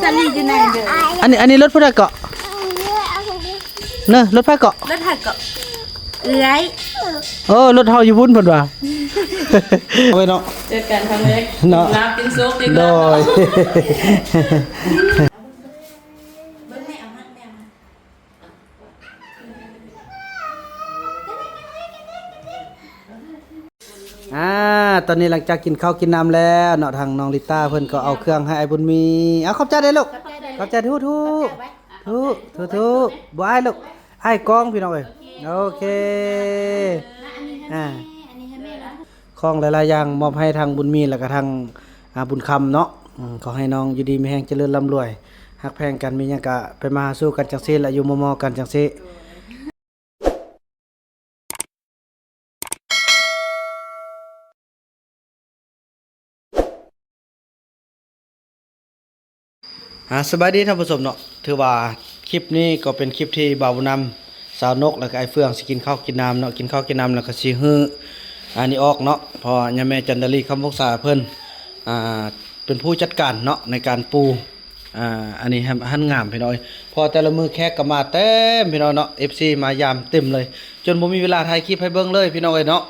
จะรีอยู่ไหนเด้ออันนี้รถผู้ใดเกาะเนอะรถไฟเกาะรถถักก็เอื้อยรถเฮาอยู่พุ่นเพิ่นว่าเอาไว้เนาะเจอกันครั้งแรกเนาะน้ำกินซุปอีกโดแล้วยตอนนี้หลังจากกินข้าวกินน้ำแล้วเนาะทางน้องลิต้าเพิ่นก็เอาเครื่องให้ไอ้บุญมีขอบใจเด้อลูกขอบใจทุบ่อ้ายลูกอ้ายกองพี่น้องเอ้ยโอเคของหลายๆอย่างมอบให้ทางบุญมีแล้วก็ทางบุญคำเนาะขอให้น้องอยู่ดีมีแรงเจริญร่ำรวยฮักแพงกันมีหยังก็ไปมาสู้กันจังซี่และอยู่มอกันจังซี่สบายดีท่านผู้ชมเนาะถือว่าคลิปนี้ก็เป็นคลิปที่บ่าวบุญนำสาวนกแล้วก็ไอ้เฟืองสิกินข้าวกินน้ำเนาะกินข้าวกินน้ำแล้วก็สิฮื้ออันนี้ออกเนาะพอย่าแม่จันดาลีคำพกษาเพิ่นเป็นผู้จัดการเนาะในการปูอันนี้หันงามพี่น้อยพอแต่ละมือแขกก็มาเต็มพี่น้อยเนาะ FC มายามเต็มเลยจนบ่มีเวลาถ่ายคลิปให้เบิ่งเลยพี่น้อยเนาะ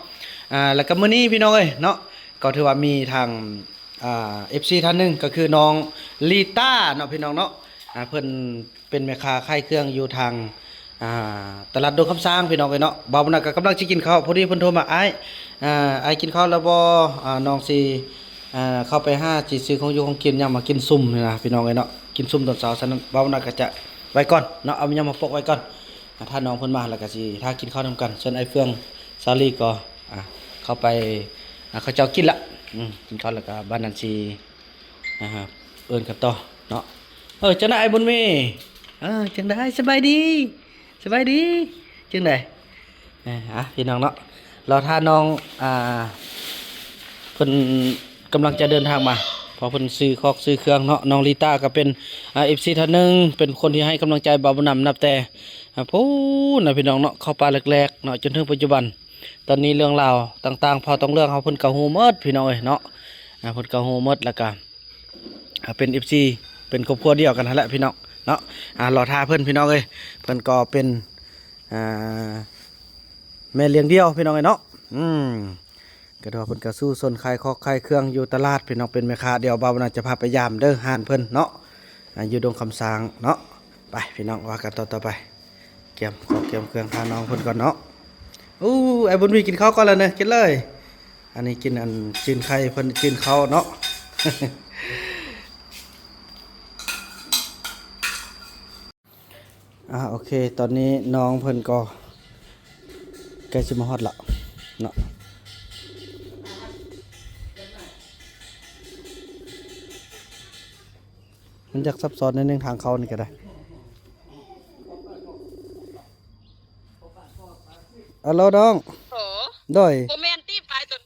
แล้วก็มื้อนี้พี่น้อยเนาะก็ถือว่ามีทางFC ท่านหนึ่งก็คือน้องลีต้าเนาะพี่น้องเนาะเพิ่นเป็นแม่ค้าขายเครื่องอยู่ทางตลาดดงคำสร้างพี่น้องเนาะบ่าวบุญก็กำลังสิกินข้าวพอดีเพิ่นโทรมาอ้ายกินข้าวแล้วบ่น้องสิเข้าไปหาสิซื้อของอยู่ของกินยังมากินซุ่มนี่นะพี่น้องเนาะกินซุ่มตอนเช้าฉะนั้นบ่าวบุญก็จะไว้ก่อนเนาะเอายังมาปกไว้ก่อนถ้าน้องเพิ่นมาแล้วก็สิถ้ากินข้าวนำกันส่วนไอ้เฟืองซาลีก็เข้าไปเขาเจ้ากินละกินข้าวแล้วก็บ้านนันซีนะครับเอิ้นกันต่อเนาะจังได๋ไอ้บุญมีจังได๋สบายดีจังได๋พี่น้องเนาะรอท่าน้องเพิ่นกำลังจะเดินทางมาพอเพิ่นซื้อคอกซื้อเครื่องเนาะน้องลีต้าก็เป็นFC ท่านหนึงเป็นคนที่ให้กำลังใจบ่าวบุญนำนับแต่พูดนะพี่น้องเนาะเข้าป่าแรกๆเนาะจนถึงปัจจุบันตอนนี้เรื่องราวต่างๆพอต้องเรื่องเขาเพิ่นก็ฮู้หมดพี่น้องเอ้ยเนาะเพิ่นก็ฮู้หมดแล้วก็เป็น FC เป็นครอบครัวเดียวกันนั่นแหละพี่น้องเนาะรอท่าเพิ่นพี่น้องเอ้ยเพิ่นก็เป็นแม่เลี้ยงเดียวพี่น้องเอ้ยเนาะก็ถือว่าเพิ่นก็สู้ซนขายคอกขายเครื่องอยู่ตลาดพี่น้องเป็นแม่ค้าเดียวบ่าวน่าจะพาไปยามเด้อห้านเพิ่นเนาะอยู่ดงคำสางเนาะไปพี่น้องว่ากันต่อไปเกี่ยมเครื่องพาน้องเพิ่นก่อนเนาะไอ้บุญมีกินข้าวก่อนแล้วเนอะกินเลยอันนี้กินจีนไข่เพิ่นกินข้าวเนาะ โอเคตอนนี้น้องเพิ่นก็ใกล้จะมาฮอดละเนาะมันอยากซับซ้อนในเรื่องทางเขานี่ก็ได้ฮัลโหลน้องโดยโบแมนตีไปจน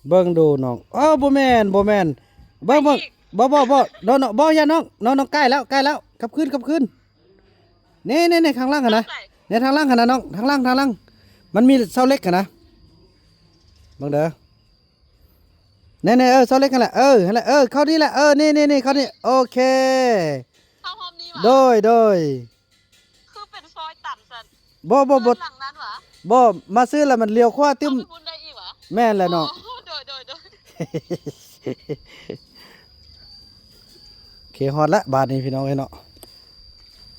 เบิ่งดูน้องบ่แม่นเบิ่งบ่น้องบ่อย่าน้องใกล้แล้วกลับคืนนี่ข้างล่างหั่นนะเนี่ยทางล่างหั่นนะน้องทางล่างมันมีเสาเล็กหั่นนะเบิ่งเด้อนี่เสาเล็กนั่นแหละนั่นแหละเข้านี่แหละนี่เข้านี่โอเคเข้าห้องนี้วะโดยคือเป็นซอยต่ำสันบ่หลังนั้นวะบ่มาซื้อแล้วมันเลี้ยวขวาติ้มได้อีกวะแม่นแหละน้องโดยโอเคฮอดละบาทนี้พี่น้องเนาะ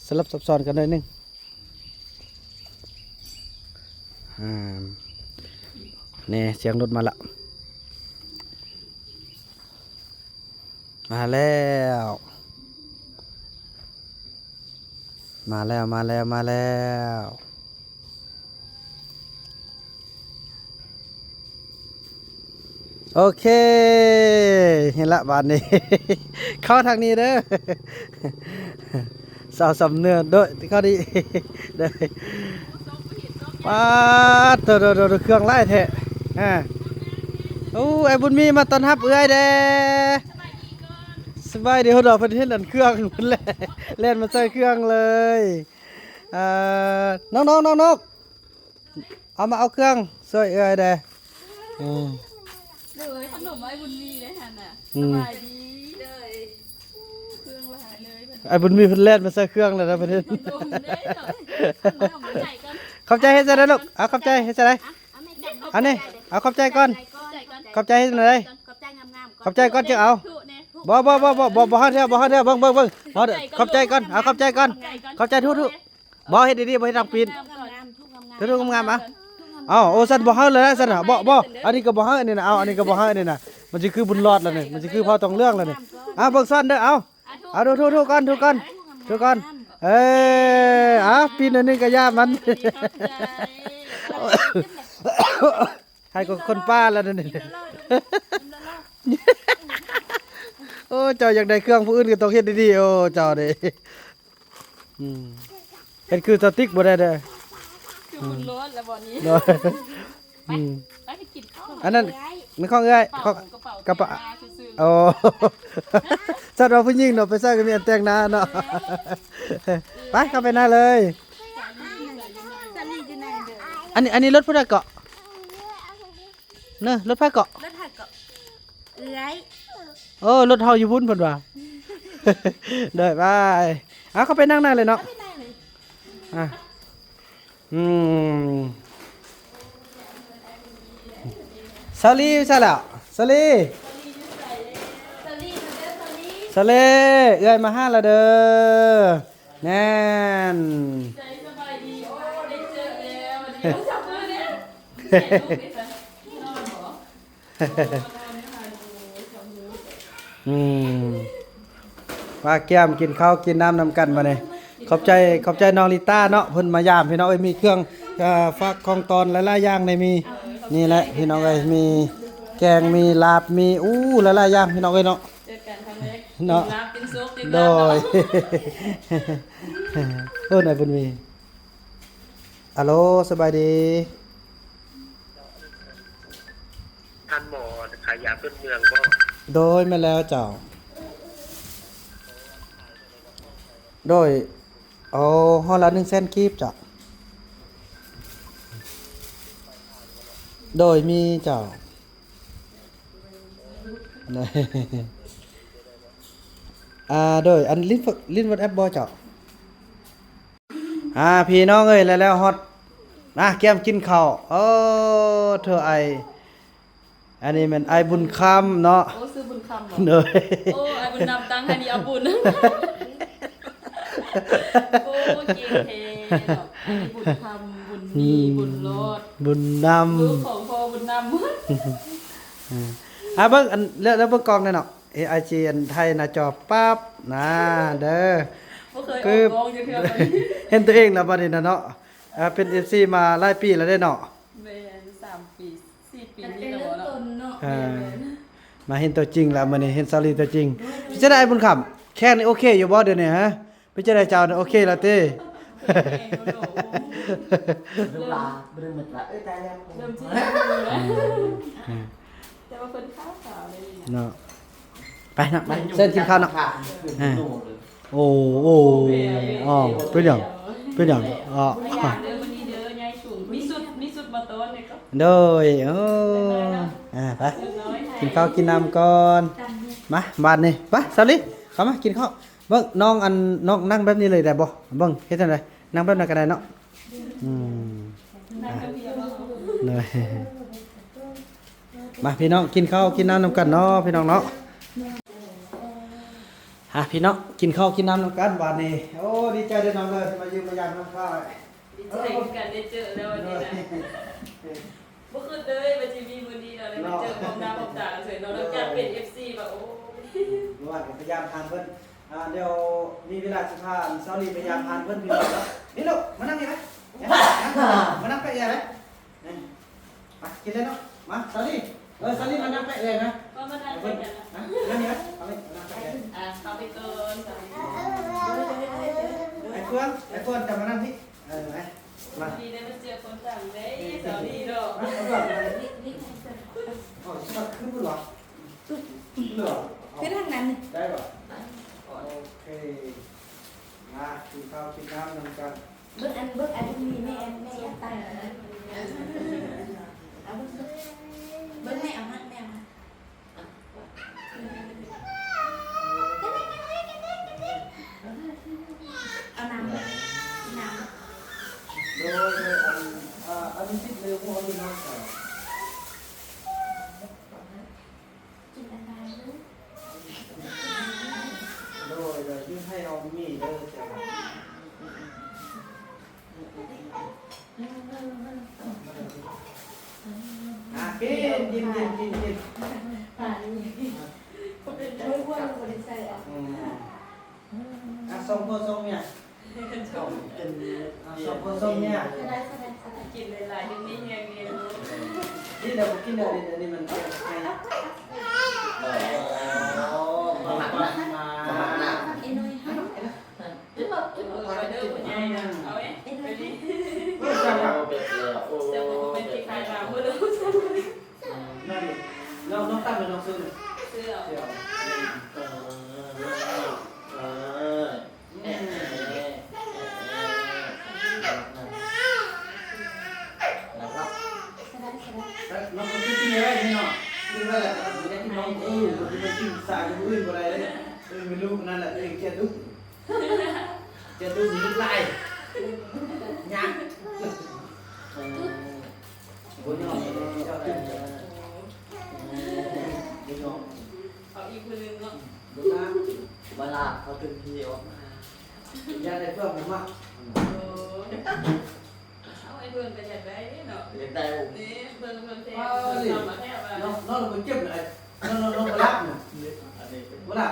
สลับซับซ้อนกันหน่อยนึงนี่เสียงรถมาละมาแล้วโอเคเห็นละบานนี้ เข้าทางนี้เด้อ สาวสำเนือด้วยเข้าดี เด้อป้าตัวเครื่องไล่แท้ไอ้บุญมีมาต้อนรับเอื้อยเด้สบายดีเขาดอกประเทศนั่นเครื่องมันเล่นมาใส่เครื่องเลยน้องเอามาเอาเครื่องสวยเอื้อยเด้เลยขนมไอ้บุญมีได้ทันน่ะสบายดีเลย ไอ้บุญมีเพิ่นแล่นมาใส่เครื่องแล้วนะเพิ่นเฮ็ดขอบใจเฮ็ดซะได้ลูกเอาขอบใจเฮ็ดซะได้อันนี้เอาขอบใจก่อนขอบใจเฮ็ดหน่อยได้ขอบใจก่อนจะเอาบ่เฮาเด้อเบิ่งเฮาเด้อขอบใจก่อนเอาขอบใจก่อนขอบใจทุกๆบ่เฮ็ดดีๆบ่เฮ็ดทางปีนทุกๆงามๆเอาโอ้ซั่นบ่เฮาเลยนะซั่นน่ะบ่อันนี้ก็บ่เฮาอันนี้น่ะเอาอันนี้ก็บ่เฮาอันนี้น่ะมันสิคือบุญรอดแล้วนี่มันสิคือพอต้องเรื่องแล้วนี่เอาเบิ่งซ่อนเด้อเอาดูทุกๆก่อนปีนอันนี้ก็ย่ามันให้คนป้าแล้วนั่นนี่โอ้เจ้าอยากได้เครื่องผู้อื่นก็ต้องเฮ็ดดีๆโอ้เจ้าเด้เฮ็ดคือสติ๊กบ่ได้เด้อคือบุญรอดแล้วบ่นี้ เนาะไปกินข้าว อันนั้นมันของเอ้ยของกระเป๋า ซื้อ โอ้สัตว์เราผู้หญิงเนาะไปใส่ก็มีอันแต่งหน้าเนาะไปเข้าไปหน้าเลยอันนี้รถผู้ใดเกาะเนอะรถไฟเกาะ รถถักก็เอื้อย โอ้รถเฮาอยู่พุ่นเพิ่นว่าเด้อไปเอาเข้าไปนั่งเลยเนาะอ่ะซาลีใช่แล้วซาลีเอ้ยมาห้าละเด้อแน่น ใจสบายดีโอ้ได้เจอแล้ววันนี้ต้องจับมือเนี่ยว่าแก้มกินข้าวกินน้ำนำกันมาเนี่ยขอบใจน้องลิต้าเนาะเพิ่นมายามพี่น้องเอ้ยมีเครื่องฝากของตอนหลายๆอย่างในมีนี่แหละพี่น้องเอ้ยมีแกงมีลาบมีหลายๆอย่างพี่น้องเอ้ยเนาะเจอกันครั้งแรก เนาะ ลาบกินซุปกิน โด ลาบ ยไหนเพิ่นมีฮัลโหลสบายดี ท่านหมอขายยาพื้นเมืองบ่ โดยมาแล้วเจ้าโดยเอาห่อละ100,000กีบจ้ะโดยมีเจ้าโดยอันลิ้นวัดแอปบ่เจ้าพี่น้องเอ้ยแล้วฮอตแก้มกินข้าวเธออันนี้มันไอบุญคำเนาะ โอ้ซื้อบุญคำเหรอ เนย โอ้ไอ้บุญนำตังค์ให้นี่เอาบุญโอ้เก่งเทเนาะอันนี้บุญคำบุญมีบุญรอด บุญน ลูกของพ่อบุญนำ ำเบิ่งอันแล้วเบิ่งกล้องหน่อยเนาะ AIG อันไทยหน้าจอปั๊บนะเด้อ บ่เคยออกกองอยู่เทื่อบัดนี้ เห็นตัวเองแล้วบัดนี้นะเนาะเป็น FC มาหลายปีแล้วได้เนาะ แม่น3 ปี 4 ปีนี่แล้วบ่เนาะ มาเห็นตัวจริงแล้วมื้อนี้เห็นซาลีตัวจริงพี่จะได้บุญคำแค่นี้โอเคอยู่บ่เดี๋ยวนี้ฮะพี่จะได้เจ้าโอเคแล้วเต้ เริ่มที่แต่ว่าคนข้าวขาวเลยนะ เนาะไปเนาะไปเส้นกินข้าวเนาะโอ้เป็นหยังอ๋อ ไม่อยากเดินวันนี้เด้อยายสูงมีสุดมาต้นเนี่ยก็ โดยไปกินข้าวกินน้ำก่อนมาบ้านนี่ไปสาลีเข้ามากินข้าวเบิ่งน้องนั่งแบบนี้เลยได้บ่เบิ่งเฮ็ดจังไดนั่งแบบนั้นก็ได้เนาะเลยมาพี่น้องกินข้าวกินน้ำนำกันเนาะพี่น้องเนาะพี่น้องกินข้าวกินน้ำนำกันบ้านนี้โอ้ดีใจได้น้องเลยมายืมมายามน้ำข้าว ดีใจกันได้เจอแล้ววันนี้นะบ่คือเลยว่าสิมีมื้อนี้เราได้มาเจอพร้อมหน้าพร้อมตากันเฉยเนาะแล้วจะเป็น FC แบบโอ้ ว่าพยายามทานเพิ่นเดี๋ยวมีเวลาจะพาเซาลีพยายามทานเพิ่นพี่น้องเนาะนี่ลูกมานั่งนี่ไหมมานั่งใกล้ๆไหมมากินเลยเนาะมาเซาลีเซาลีมานั่งใกล้เลยนะ ก็มานั่งกันนะ นั่งนี่ไหมเอาเลยนั่งใกล้เลย เข้าไปก่อน ไอ้เพื่อนจะมานั่งที่ไหนมา ดีได้มาเจอคนต่างได้สวัสดีดอก มาเอาเพื่อนมาเลยโอ้ยชอบขึ้นหรอเหรอ ขึ้นทางนั้น ได้ป่ะโอเคมากินข้าวกินน้ำนำกัน เบิกอันมีแม่ยัดตังค์เอาเบิกแม่เอามาแม่เอามา องมีเด้อเจ้ากิน ป่านนี้ช่วยว่าเราบ่ได้ใส่อ่ะ ส่งพ่อส่งเนี่ยส่งพ่อส่งเนี่ย สบายสบายสบาย กินหลายๆอย่างนี้แฮงเนี่ย นี่เดี๋ยวกินเดี๋ยวนี้มันเป็นไงมาหมักนะมาหมักนะ เอ็นอยให้ ไปเด้อคุณยายนะเอาเอ๊ะไปดิ จังหวะ จะบอกเป็นที่ใครมาเมื่อเด้อ นั่นดิน้องตั้งเป็นน้องซื้อ เสื้อ เดี๋ยว สบายสบาย น้องมันกินอะไรนี่เนาะกินอะไรไม่ได้กินน้องมันกินสายอื่นอะไรเลยไม่รู้นั่นแหละเจ็ดดุลุกไล่ยักษ์โอ้ยน้องเจ้าได้น้อง เอาอีกคนนึงเนาะ ดูนะ เวลาเขาถึงที่ออกมาย าได้เพื่อนผมอ่ะ เอาไอ้เพื่อนไปจัดไว้เนาะ เรียนได้ผม นี่เพื่อนเทเรามาแทบว่า น้องมันเจ็บเลยน้องมาลับเนี่ย อันนี้เป็น ว่าล่ะ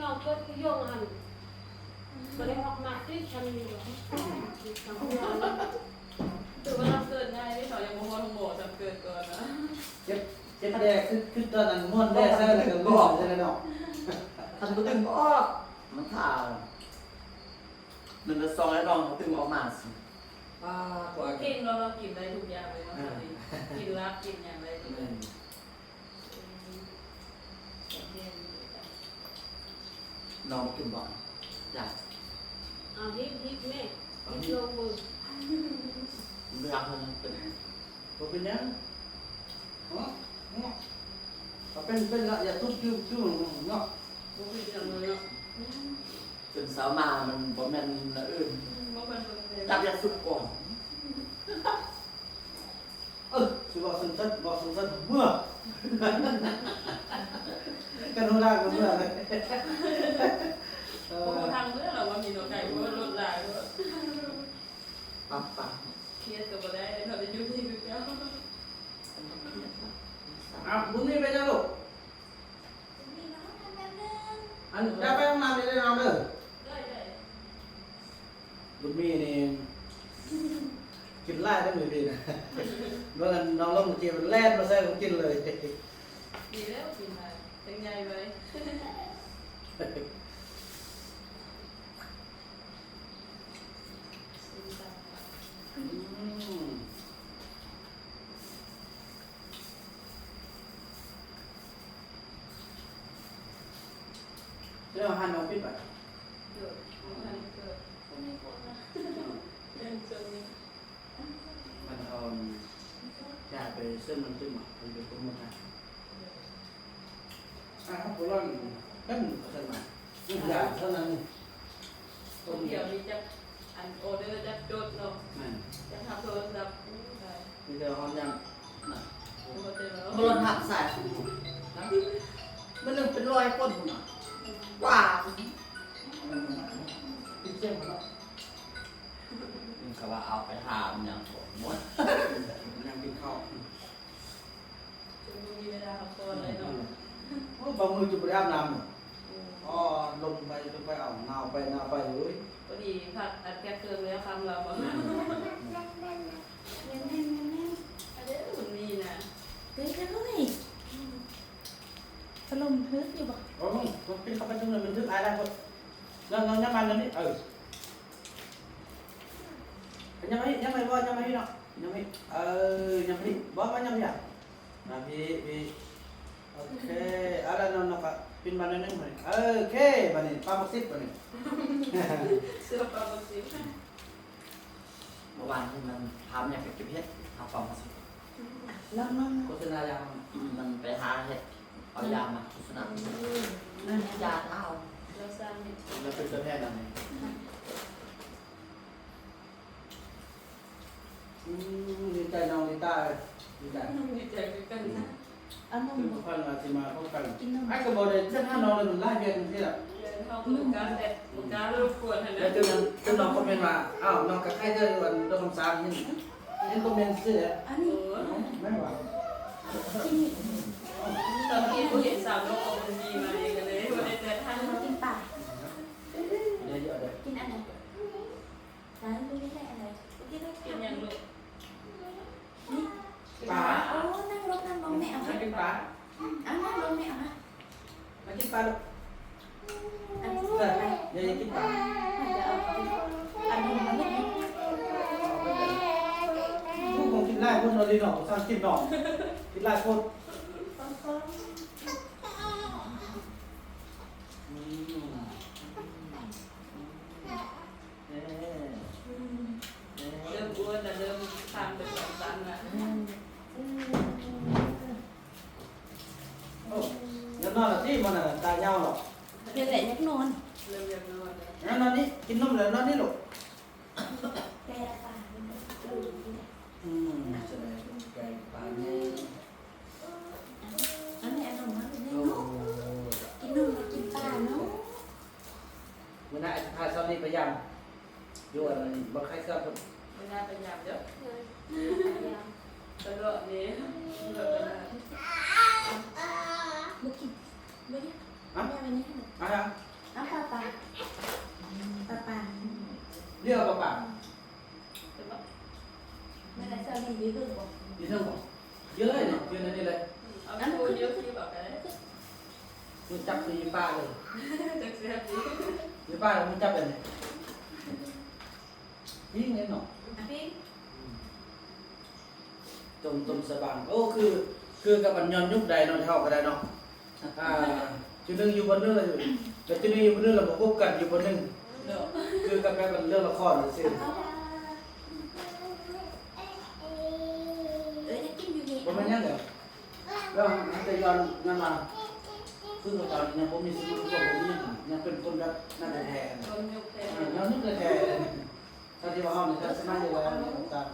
น้องก็ยงหันบริออกมาที่ฉันอยู่ ถือว่าเราเกิดง่ายที่เขายังโมโหโมทำเกิดก่อนนะ เจ็บแดงคือตอนนั้นม้วนแดงใช่ไหมกันบ่ใช่ไหมน้อง ทำตัวตึงออกมันข่าวมันจะซองแล้วลองตึงออกมาสิ กว่า กินเรากินได้ทุกอย่างเลยเนาะกินรับกินอย่างไรทุกอย่าง ลองมากินบ่อยอยาก ฮิปแม่ฮิปลงมือ เลือกมันเป็น บ่เป็นยังเป็นละอย่าทุบคิ้วเนาะ บุกจังเลยเนาะ จนสาวมามันบ่แม่นละอื่น บุกเป็นคนเดียว จับยาสุกก่อน สิบอกสันเมื่อกันโนรากันเมื่อเลย บุกทางเมื่อเราว่ามีโนไก่เพราะว่ารถลายด้วย ปั๊บปั๊บ เครียดก็บ่ได้เราจะยุ่งที่คือเจ้า บุญนี่เป็นยังลูกอันได้ไปห้องน้ำได้น้ำเด้อ ได้ บุญมีนี่กินไล่ได้มือดีนะเมื่อน้องลงเจียมันแล่นมาแซ่บกินเลย ดีแล้วกินมาเป็นไงไป เดี๋ยวหันน้องปิดไป เกิดมันเกิดคนนี้คนนะยังจนนี้ มันเอาจ่ายไปเส้นมันตึ้งมาเป็นตัวมันนะครับผมว่าเป็นเส้นมาอย่าเท่านั้น คนเดียวนี้จะอันออเดอร์จะจดเนาะ มัน จะทำโทรศัพท์ได้ มีแต่ห้องยัง โอ้โหเต็มแล้ว บอลหักใส่มันนึงเป็นรอยก้นหุ่นอ่ะว้า ปิดเส้นมาแล้ว มันก็ว่าเอาไปหามันอย่างผมหมด ยังกินข้าว จนมีเวลาพักผ่อนเลยเนาะ โอ้บางมือจะไปอาบน้ำอ๋อลงไปเอาหนาวไปเลย พอดีผัดอัดแก้เกินแล้วคำเราบอกอันนี้มันมีนะ เฮ้ยจะรู้ไหมถล่มพื้นอยู่บ่ โอ้มันเป็นเข้าไปตรงนั้นมันทึกอะไรหมดแล้วน้ำมันนั่นนี่ยังไม่ว่ายังไม่เนาะยังไม่ยังไม่บอกว่ายังไม่นะพี่โอเคอะไรนั่นเนาะปินมาหนึ่งมันโอเคมันนี่ปลาหมึกซิปมันนี่ เสื้อปลาหมึกสิ เมื่อวานที่มันทำอย่างเป็นเก็บเห็ดเอาฟองมาสิ นั่งโฆษณายาว มันไปหาเห็ดเอายามาโฆษณานั่นยาเท้า เราสร้างนี่ แล้วเป็นตัวแทนอะไรดีใจน้องดีใจดีใจ ดีใจกันนะ เอานม คือ บ่ พันมาสิมาพบกัน กินนม ไอ้กระบอกเลยเส้นท่าน้องเลยมันไล่เบียดที่ละ เ เข้ามือการแต่มือการรบกวนหั่น แล้ นะ วจนน้องคอมเมนต์ว่าอ้าวน้องกับใครเด้อวันโดนคำสาปนี่คอมเมนต์ซื่อ อันนี้ ไม่ว่า ที่นี่ ตอนที่ผู้เห็นสาวนกเอาคนดีมาเองกันเลยบ่ได้แต่ท่าน เรากินป่า เยอะๆเลย กินอะไรร้านรู้ได้อะไรกินได้ กินอย่างลูก นี่ปลาโอ้นั่งลงแม่เอา มากินปลา เอานั่งลงแม่เอามา มากินปลาลูก อันนี้ เออ ไป อย่ากินปลา จะเอาอันนี้มาไม่ได้ ผู้คงกินไล่คนเราดีหน่อยสร้างกินหน่อยกินไล่คนเริ่มอ้วนแต่เริ่มทานเป็นแบบนั้นนะ โอ้ยังนอนที่มันอ่ะตายาวหรอก เดี๋ยวแหละนักนอน เริ่มอยากนอนแล้ว งั้นนอนนี่กินนมเลยนอนนี่ลูก แกป่า แสดงแกงปลาเนี่ย อันนี้อันนมมาเป็น โอ้ เนาะกินนมมากินปลาเนาะ วันนั้นพาซ้อมนี่พยายามอยู่อะไรบ่ใครเครื่องคน ไม่น่าเป็นยามเยอะตลอดนี้ตลอดนะ บุกินไม่ได้แม่ไปนี่ อะไร เอาปลาปลา เรียกว่าปาก เป็นแบบ ไม่ได้เซอร์ดีดีขึ้นบ่ ยืนเท่าไหร่เยอะเลยเนี่ยยืนนี่เลย เอาตัวเยอะที่แบบนั้น มันจับตีป้าเลย จะเสียดี ตีป้าแล้วมันจับเลยยิ่งเงี้ยหนอ พี่ ต้มสบางโอ้คือกับมันย้อนยุคใดเนาะเท่าก็ได้เนาะจุดนึงอยู่บนนึงเลยแต่จุดนึงอยู่บนนึงเราพบกันอยู่บนนึง เนาะ คือกับแบบเรื่องละครเลยสิ จะกินอยู่นี่ ผมไม่ยังเดี๋ยวแล้วจะย้อนนั่นมาคือตอนนี้ผมมีสิ่งที่ผมยังเป็นคนแบบนั่นแท้ ลมยุบแทน ย้อนยุคแท้ถ้าที่ว่าห้องนี่ถ้าสมัยเดียวกันตาม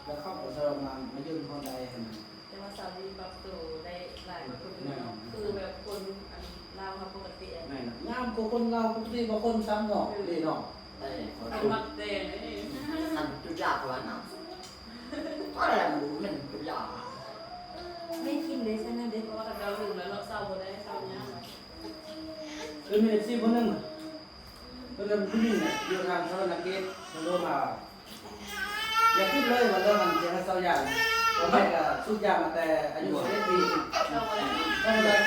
แล้วเข้ากับสารมายืนห้องใดเห็น แต่ว่าสามีปรับตัวได้หลายกว่าคนอื่นคือแบบคนอันลาวเขาปกติ แม่นงามกว่าคนเราปกติบางคนซ้ำเนาะดีเนาะ คนมักแดงนี่ ทำจุดยากกว่านะอะไรมันจุดยาก ไม่กินเลยใช่ไหมเด็ก เพราะว่าเราลืมแล้วเราเศร้าได้เศร้าเนี้ย คือมีซีคนนึงก็เริ่มผู้หญิงอยู่ทางสารนักเก็ตมันโดนมาอย่าขึ้นเลยมันเริ่มมันเสียเศร้าอย่างผมไม่ก็สุดยากมาแต่อายุ11 ปี เศร้าอะไร ต้องเลย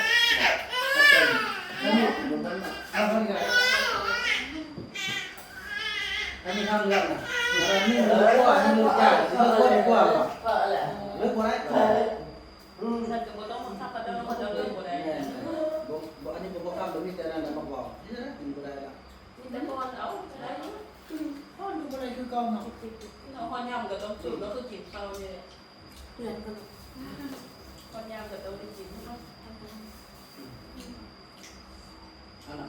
แล้วนี่เอาเท่านี้แล้วมีทางเลือกนะนี่เลือกกว่านี่เลือกยากเลือกกว่าเลือกกว่าได้ ฉันจะบ่ต้องบังคับเขาจะต้องเขาจะเลือกบ่ได้ อันนี้ผมก็ข้ามตรงนี้แต่นั่นมาบอกนี่นะกินก็ได้ละ มีแต่ก่อนเอาได้ พ่อดูอะไรคือเก่าเนาะ เอาฮอนยำก็ต้องสูตรก็คือกินข้าวนี่แหละ เพื่อนก็ ฮอนยำก็ต้องได้กิน อันน่ะ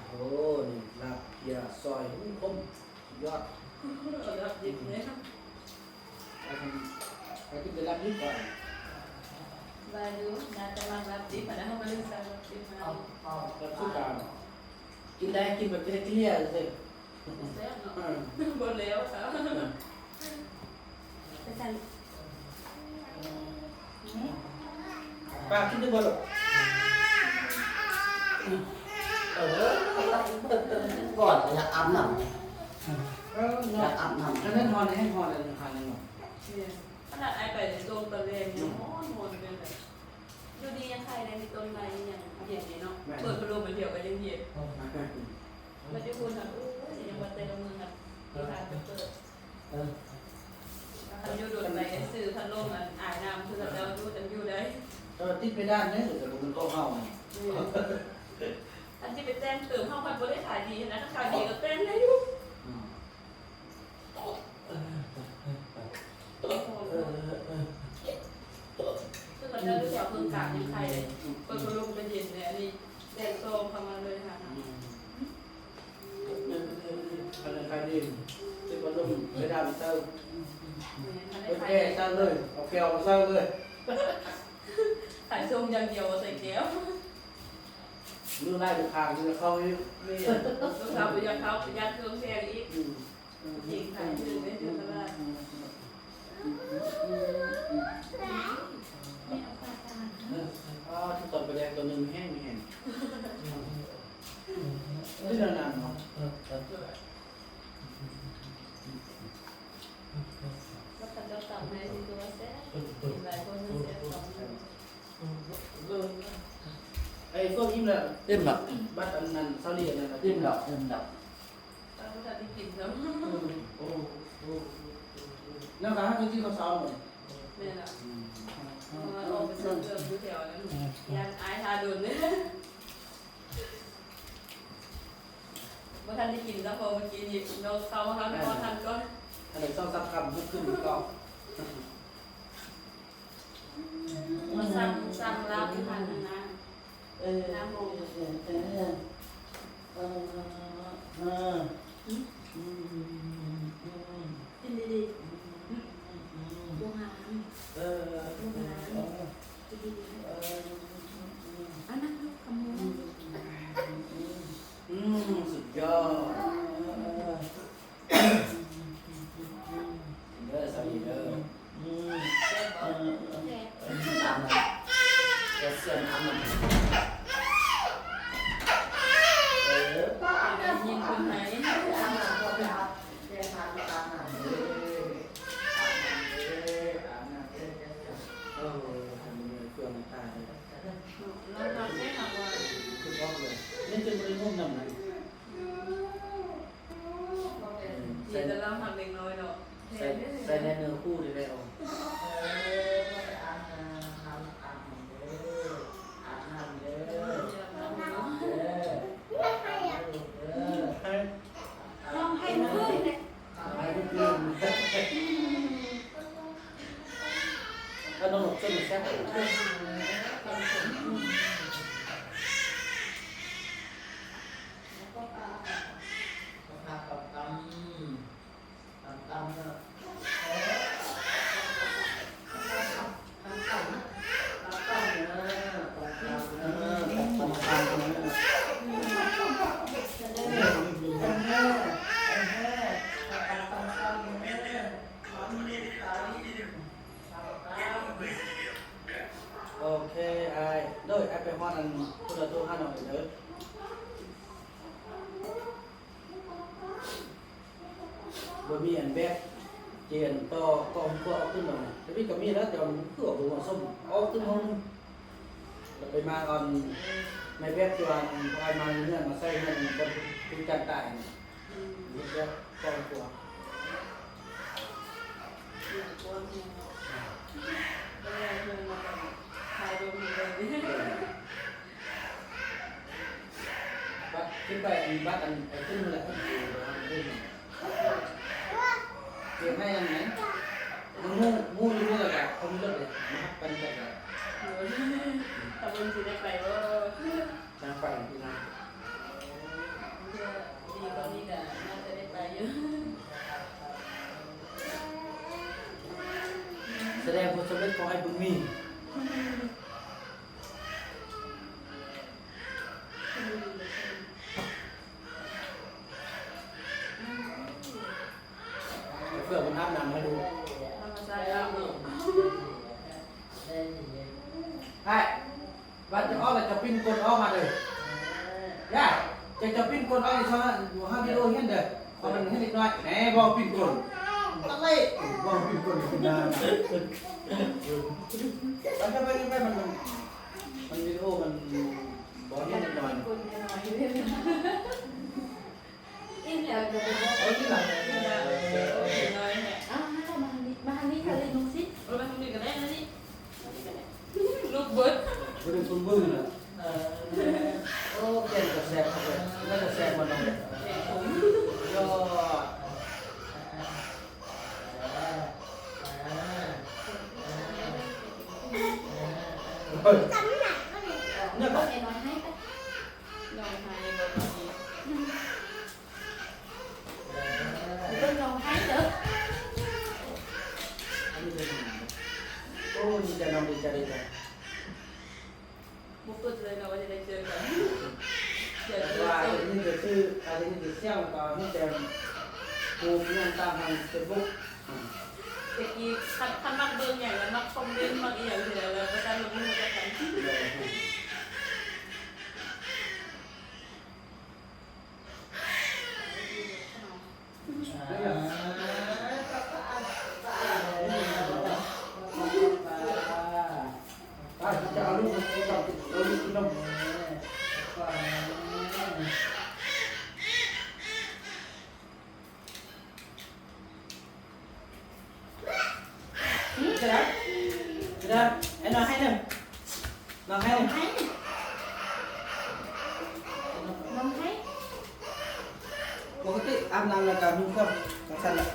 โอ้นี่ลาบเพียซอยคมยอด รับดิบเนี่ย ไปกินไปรับนิดก่อน บายดูน่าจะมารับดิบนะเขาไม่ได้สั่งรับดิบมา รับสุกากินได้กินแบบเที่ยๆเลย แล้วเนาะบ่แล้วครับ จะใส่ ป้ากินได้บ่หรอ ก่อนอยากอาบน้ำ เออ อยากอาบน้ำ แล้วนั่นฮอนให้ฮอนอะไรทานนึงหรอ ขนาดไอไปตรงตะเลงยังนอนเป็นแบบดูดียังใครในมีต้นไม้ยังเย็นดีเนาะเปิดพัดลมมันเดียวก็ยังเย็นมันจะคุณอ่ะยังมาเตะมือครับที่ทานเปิดพันยูโดนไปซื้อพัดลมมันอ่ายน้ำคือเราดูจะอยู่ได้ แต่ติดไปด้านนี้แต่ผมมันก็เข้า อันที่ไปเต้นเติมห้องมันก็ได้ขายดีนะถ้าขายดีก็เต้นได้อยู่ซึ่งเราจะรู้จักเพิ่งกาดยังใครเลยเปิดพัดลมเป็นเย็นเนี่ยนี่แดงโซมเข้ามาเลยค่ะ ใครดีติดบอลลูนไปด้านเต้า มัน โอ ได้ เค ขาย เต้าเลยโอเคเอาเต้าเลย ถ้า ายทรงอย่างเดียวใส่แก้ว มือไล่ไปทางมือเข้าไม่ ลูกสาวไปยัดเขาไปยัดเครื่องแซงอีกจริงขายถึงไม่ถึงตลาด ที่ตอนไปแดงตัวหนึ่งแห้งไม่แห้งนี่นานๆเนาะ ก็ตัดจะตัดในที่ตัวแซ่หลายคนแซ่ ไอ้พวกอิ่มแล้ว เต็มหรอก บัดอันนั้นเซาเลียนนะครับ เต็มหรอกเต็มหรอก ต้องตัดที่กินแล้ว โอ้แล้วก็ให้ที่เขาเซาหมด นี่แหละออกไปเสิร์ฟดูแถวนั้นยันอายทาดุนเนี่ยเมื่อท่านได้กินแล้วพอเมื่อกี้นี่เราเข้ามาแล้วพอท่านก็ อันนี้ต้องซับคำขึ้นก็ มาสั่งลาบที่พันนะน้ำมงกินดีๆดูหางดูหางดีๆอันนั้นลูกขโมย สุดยอดเด้อสวัสดีเด้อ แซ่บบ่ ตามนั้นแกเสียนทำมัน ยิงคนไหน ตามนั้นก็ไปเอาแกทานตามนั้นเออทำมือเครื่องตาเลย เราทำได้ทำว่า คือต้องเลยนี่จะมือนุ่มนำไหน เดี๋ยวจะเล่าทำเล็กน้อยเนาะ ใส่ในเนื้อคู่ได้ไหมอ๋อ ลองให้มันขึ้นเลย ถ้าน้องหลบจะมีแซ่บโอเคไอ้เด้อไอ้ไปฮอดอันพุทธตัว5หน่อยเด้อบ่มีอันแบกเจียนต่อก็เอาขึ้นมาแต่พี่ก็มีแล้วแต่มันคือเอาบ่ส้มเอาขึ้นห้องแล้วไปมาก่อนในแบกตัวพายมาเฮือนมาใส่เฮือนก็คือจัดตายนี่แบกก็ตัวบัดขึ้นไปมีบัดอันไอ้ขึ้นแหละขึ้นเก็บให้อันไหนมันงูอยู่นี่แหละครับผมเลิกเลยนะครับเป็นแบบ ทำมันสิได้ไปว่า ทางไฟที่นั่น ดีกว่านี้แต่น่าจะได้ไปเยอะ แสดงผลสำเร็จของไอ้บุญมีเพื่อมันทับนำให้ดู ธรรมชาติแล้ว ไอ้วันจะอ้อแล้วจะปิ้นกลอ้อมาเลยย่าจะปิ้นกลอ้อในช่องอยู่ห้าวิดีโอเห็นเด้อพอมันเห็นนิดหน่อยแหมบอกปิ้นกลอะไรบอกปิ้นกลขึ้นมามันจะไปมันวิดีโอมันบอกเห็นนิดหน่อย คนน้อยเลยอินแล้วจะไป เอาที่หลัง น้อยแหละ อ้าวมาทางนี้ค่ะเลยน้องซิ เราไปทำดีกันได้นะนี่ลูกเบิร์ด ไม่ได้คนบึ้งนะโอ้เก่งกับแซมเลยน่าจะแซมมันลงเลยยอดเนี่ยก็ ไอ้น้อยให้ไป น้อยหายแบบนี้ เป็นน้องให้เด้อ โอ้ดีใจน้องดีใจดีใจ บุกเปิดเลยเราว่าจะได้เจอกันเดี๋ยว ว่า จะ อันนี้จะชื่ออันนี้จะเสี่ยวก็นี่แต่ภูมิยังตามทาง Facebook เมื่อกี้คันมักเบิ่งอย่างแล้วมักคอมเมนต์มักอีหยังเสียแล้วก็การลงมือกันกัน จะเอาลูกเอาลูกกินนมจะได้ไอ้น้องให้หนึ่งน้องให้หนึ่ง น้องให้ ปกติอาบน้ำแล้วก็นุ่งเครื่องกันสั่นละ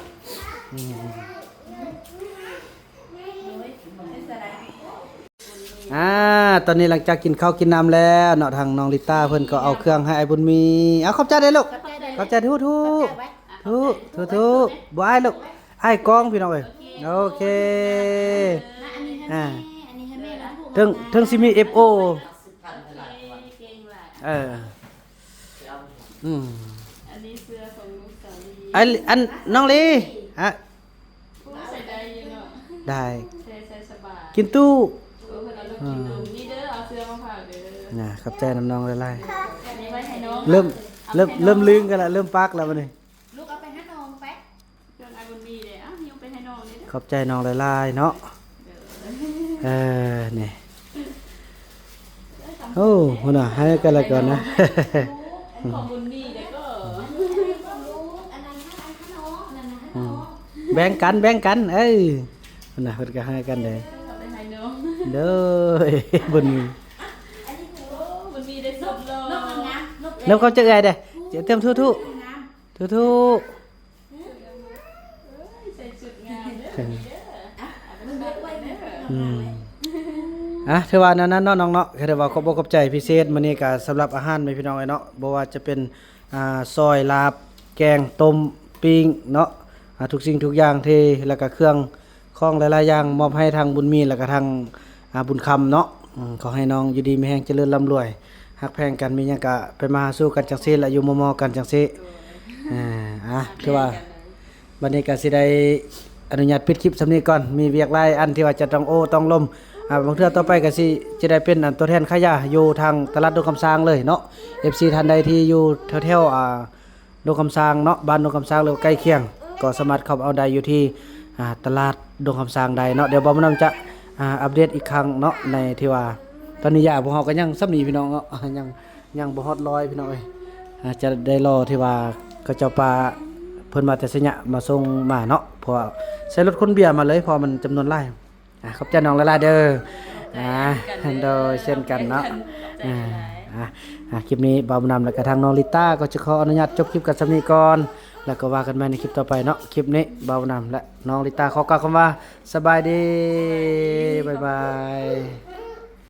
ตอนนี้หลังจากกินข้าวกินน้ำแล้วเนาะทางน้องลิต้าเพิ่นก็เอาเครื่องให้ไอ้บุญมีเอาขอบใจได้ลูกขอบใจทุบ่อ้ายลูกอ้ายกองพี่น้องเอ้ยโอเค อันนี้ให้แม่แล้ว ถึงสิมี FO เก่งว่ะ เอออืม อันนี้เสื้อของลูกสาวลี อันน้องลีฮะ ผู้ใส่ได้อยู่เนาะ ได้ ใส่สบาย กินตู้ เพิ่นเอาลูกกินนมนี่เด้อเอาเสื้อมาฝากเด้อ น่ะขอบใจน้ำน้องหลาย อันนี้ไว้ให้น้อง ๆเริ่มลืมกันละเริ่มปักแล้วบัดนี้ ลูกเอาไปให้น้องไป เครื่องไอบุญมีเด้อหิ้วไปให้น้องนี่เด้อ ขอบใจน้องหลายๆเนาะนี่โอ้หุ่นน่ะให้กันละก่อนนะ ของบุญมีเด้อก็ ลูกอันนั้นให้น้องอันนั้นให้น้อง แบ่งกันหุ่นน่ะเพิ่นก็ให้กันเลย เอาไปให้น้อง เด้อบุญมี อันนี้คือ โอ้บุญมีได้สดเล ลูก ย งามลูก แล้วเขาจะไงเด้เตรียมทุ งาม ใส่ชุดงามเด้อเด้อ ลูกเล็กไว้แม่ ถือว่านั้นเนาะน้องเนาะคือว่าขอบอกขอบใจพิเศษมื้อนี้ก็สำหรับอาหารให้พี่น้องเนาะบ่ว่าจะเป็นซอยลาบแกงต้มปิ้งเนาะทุกสิ่งทุกอย่างที่แล้วก็เครื่องของหลายๆอย่างมอบให้ทางบุญมีแล้วก็ทางบุญคำเนาะขอให้น้องอยู่ดีมีแรงเจริญร่ำรวยฮักแพงกันมีหยังก็ไปมาหาสู้กันจังซี่และอยู่มอๆกันจังซี่คือว่าบัดนี้ก็สิได้อนุญาตปิดคลิปสำนี้ก่อนมีเวียกหลายอันที่ว่าจะต้องต้องลมบางเทื่อต่อไปก็สิจะได้เป็นตัวแทนขายาอยู่ทางตลาดดงคำซางเลยเนาะ FC ท่านใดที่อยู่แถวๆดงคำซางเนาะบ้านดงคำซางหรือใกล้เคียงก็สามารถเข้าเอาได้อยู่ที่ตลาดดงคำซางใดเนาะเดี๋ยวบ่มานำจะอัปเดตอีกครั้งเนาะในที่ว่าตอนนี้ยาพวกเฮาก็ยังซ้ำนี้พี่น้องเนาะยังบ่ฮอด100พี่น้องเอ้ยจะได้รอที่ว่าเขาเจ้าปลาเพิ่นมาแต่สยะมาส่งมาเนาะเพราะใช้รถคนเบียร์มาเลยเพอมันจำนวนหลายขอบใจน้องหลายๆเด้อโดยเช่นกันเนาะคลิปนี้บ่าวนำแล้วก็ทางน้องลิต้าก็จะขออนุญาตจบคลิปกันสำนี้ก่อนแล้วก็ว่ากันใหม่ในคลิปต่อไปเนาะคลิปนี้บ่าวนำและน้องลิต้าขอกล่าวคำว่าสบายดีบ๊ายบาย